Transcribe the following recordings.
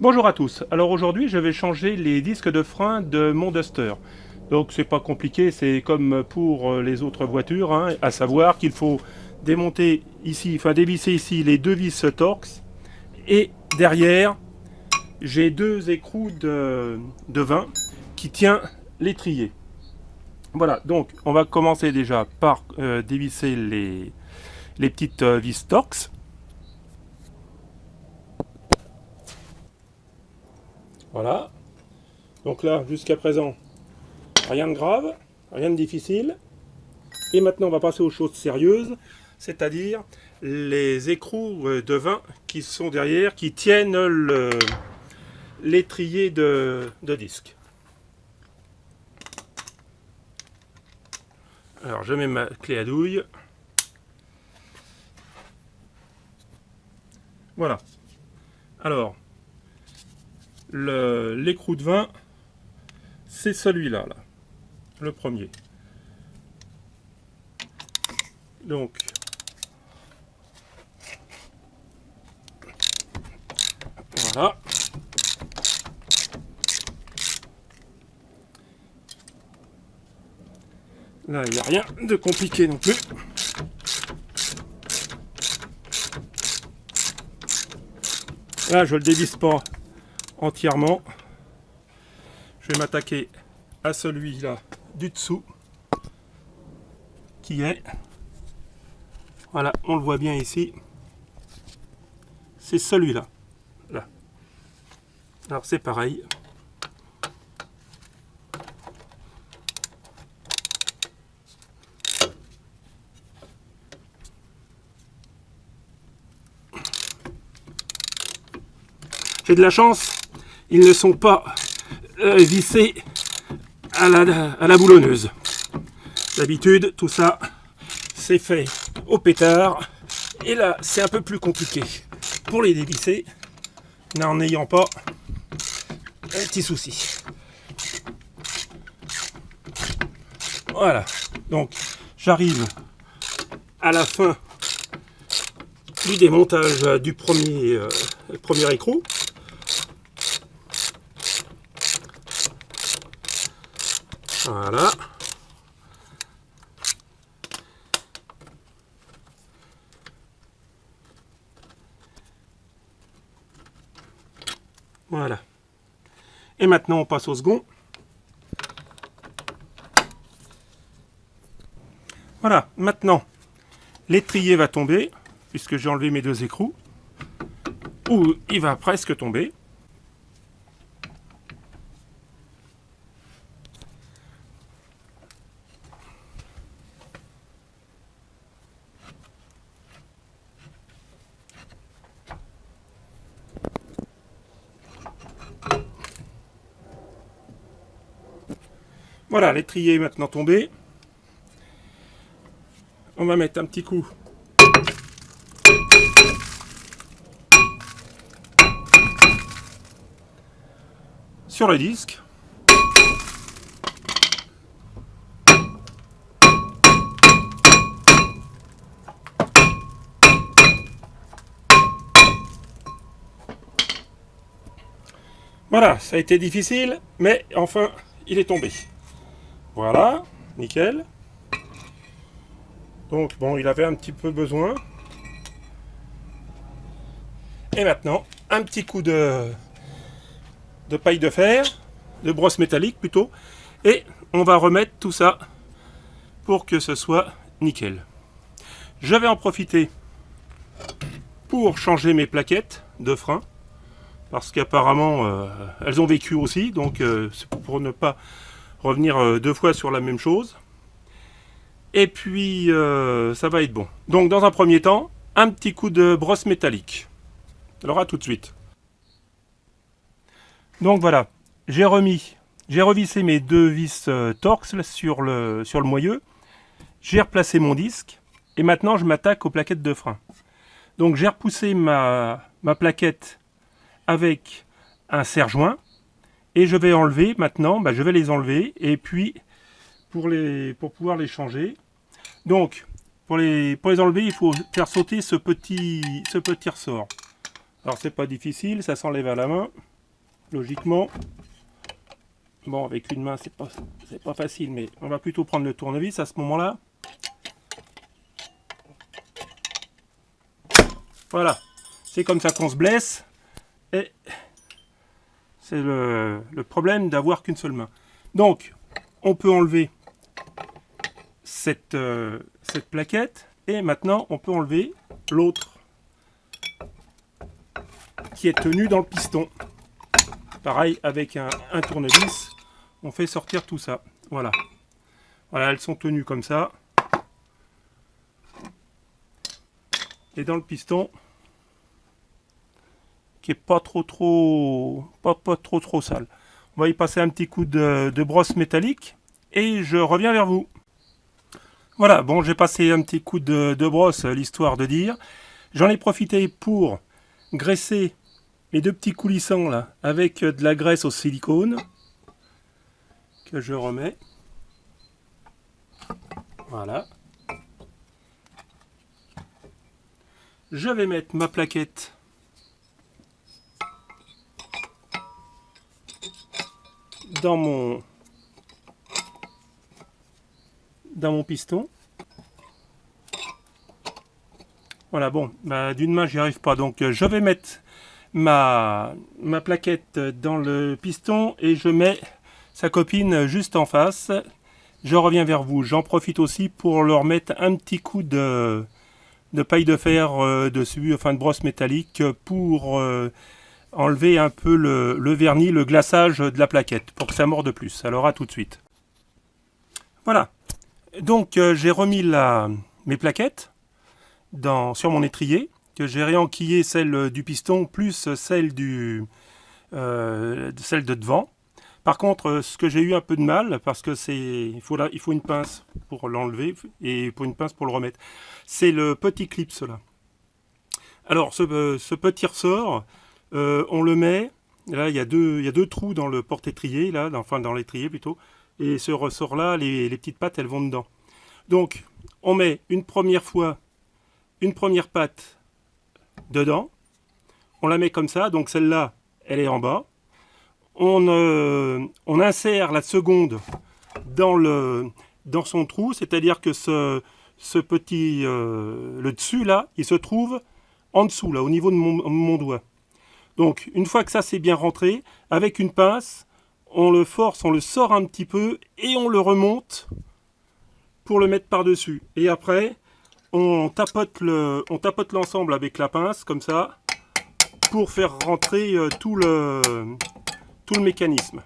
Bonjour à tous. Alors aujourd'hui, je vais changer les disques de frein de mon Duster. Donc c'est pas compliqué, c'est comme pour les autres voitures, hein, à savoir qu'il faut démonter ici, enfin dévisser ici les deux vis Torx et derrière, j'ai deux écrous de 20 qui tient l'étrier. Voilà, donc on va commencer déjà par dévisser les petites vis Torx. Voilà. Donc là, jusqu'à présent, rien de grave, rien de difficile. Et maintenant, on va passer aux choses sérieuses, c'est-à-dire les écrous de vin qui sont derrière, qui tiennent l'étrier de disque. Alors, je mets ma clé à douille. Voilà. Alors, l'écrou de vin, c'est celui-là, là, le premier. Donc, voilà. Là, il n'y a rien de compliqué non plus. Là, je ne le dévisse pas entièrement. Je vais m'attaquer à celui-là du dessous, qui est, voilà, on le voit bien ici, c'est celui-là. Là. Alors c'est pareil. J'ai de la chance, ils ne sont pas vissés à la boulonneuse. D'habitude, tout ça, c'est fait au pétard. Et là, c'est un peu plus compliqué pour les dévisser, n'en n'ayant pas un petit souci. Voilà, donc j'arrive à la fin du démontage du premier écrou. Voilà. Voilà. Et maintenant, on passe au second. Voilà. Maintenant, l'étrier va tomber, puisque j'ai enlevé mes deux écrous. Ou il va presque tomber. Voilà, l'étrier est maintenant tombé. On va mettre un petit coup sur le disque. Voilà, ça a été difficile, mais enfin, il est tombé. Voilà, nickel. Donc bon, il avait un petit peu besoin. Et maintenant, un petit coup de paille de fer, de brosse métallique plutôt, et on va remettre tout ça pour que ce soit nickel. Je vais en profiter pour changer mes plaquettes de frein, parce qu'apparemment elles ont vécu aussi, donc c'est pour ne pas revenir deux fois sur la même chose. Et puis ça va être bon. Donc dans un premier temps, un petit coup de brosse métallique. Alors à tout de suite. Donc voilà, j'ai revissé mes deux vis Torx sur le moyeu. J'ai replacé mon disque et maintenant je m'attaque aux plaquettes de frein. Donc j'ai repoussé ma plaquette avec un serre-joint et je vais enlever maintenant, je vais les enlever et puis pour pouvoir les changer. Donc pour les enlever, il faut faire sauter ce petit ressort. Alors c'est pas difficile, ça s'enlève à la main. logiquement. Bon, avec une main, c'est pas facile, mais on va plutôt prendre le tournevis à ce moment-là. Voilà, c'est comme ça qu'on se blesse. Et c'est le problème d'avoir qu'une seule main. Donc, on peut enlever cette plaquette. Et maintenant, on peut enlever l'autre qui est tenu dans le piston. Pareil, avec un tournevis, on fait sortir tout ça. Voilà. Voilà, elles sont tenues comme ça. Et dans le piston, qui est pas trop sale. On va y passer un petit coup de brosse métallique et je reviens vers vous. Voilà, bon, j'ai passé un petit coup de brosse, l'histoire de dire. J'en ai profité pour graisser mes deux petits coulissants là, avec de la graisse au silicone, que je remets. Voilà. Je vais mettre ma plaquette dans mon piston. Voilà, bon, bah, d'une main j'y arrive pas, donc je vais mettre ma plaquette dans le piston et je mets sa copine juste en face. Je reviens vers vous. J'en profite aussi pour leur mettre un petit coup de paille de fer dessus, enfin de brosse métallique, pour enlever un peu le vernis, le glaçage de la plaquette, pour que ça morde plus. Alors à tout de suite. Voilà. Donc j'ai remis mes plaquettes sur mon étrier, que j'ai réenquillé celle du piston plus celle de devant. Par contre, ce que j'ai eu un peu de mal, parce que il faut une pince pour l'enlever et pour une pince pour le remettre, c'est le petit clip là. Alors ce petit ressort, on le met, là il y a deux trous dans le porte-étrier, là, enfin dans l'étrier plutôt, et ce ressort là, les petites pattes elles vont dedans. Donc on met une première patte dedans, on la met comme ça, donc celle-là elle est en bas. On insère la seconde dans son trou, c'est-à-dire que ce petit, le dessus là, il se trouve en dessous, là, au niveau de mon doigt. Donc, une fois que ça c'est bien rentré, avec une pince, on le force, on le sort un petit peu et on le remonte pour le mettre par-dessus. Et après, on tapote l'ensemble avec la pince, comme ça, pour faire rentrer tout le mécanisme.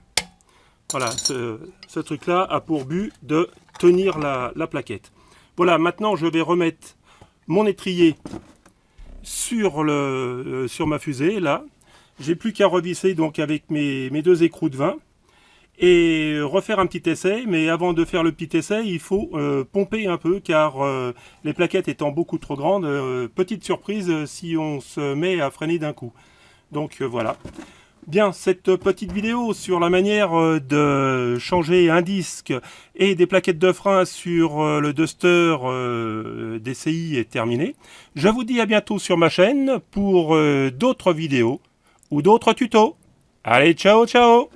Voilà, ce truc là a pour but de tenir la plaquette. Voilà, maintenant je vais remettre mon étrier sur ma fusée là. J'ai plus qu'à revisser donc avec mes deux écrous de vin et refaire un petit essai. Mais avant de faire le petit essai, il faut pomper un peu, car les plaquettes étant beaucoup trop grandes, petite surprise si on se met à freiner d'un coup. Donc voilà. Bien, cette petite vidéo sur la manière de changer un disque et des plaquettes de frein sur le Duster DCI est terminée. Je vous dis à bientôt sur ma chaîne pour d'autres vidéos ou d'autres tutos. Allez, ciao, ciao!